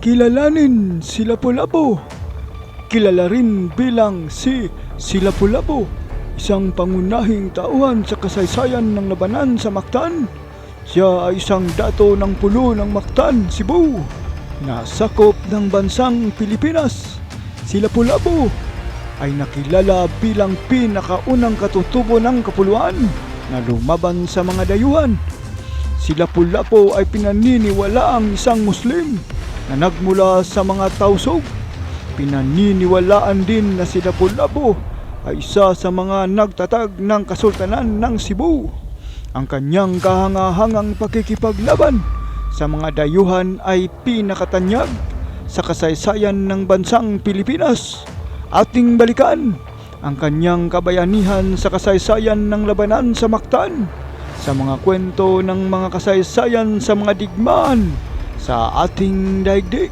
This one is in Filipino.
Kilalanin si Lapu-Lapu. Kilala rin bilang si Lapu-Lapu, isang pangunahing tauhan sa kasaysayan ng labanan sa Mactan. Siya ay isang dato ng pulo ng Mactan, Cebu, na sakop ng bansang Pilipinas. Si Lapu-Lapu ay nakilala bilang pinakaunang katutubo ng Kapuluan na lumaban sa mga dayuhan. Si Lapu-Lapu ay pinaniniwalaang isang Muslim na nagmula sa mga Tausug. Pinaniniwalaan din na si Lapu-Lapu ay isa sa mga nagtatag ng Kasultanan ng Cebu. Ang kanyang kahangahangang pakikipaglaban sa mga dayuhan ay pinakatanyag sa kasaysayan ng bansang Pilipinas. Ating balikan ang kanyang kabayanihan sa kasaysayan ng labanan sa Mactan, sa mga kwento ng mga kasaysayan sa mga digmaan sa ating daigdig.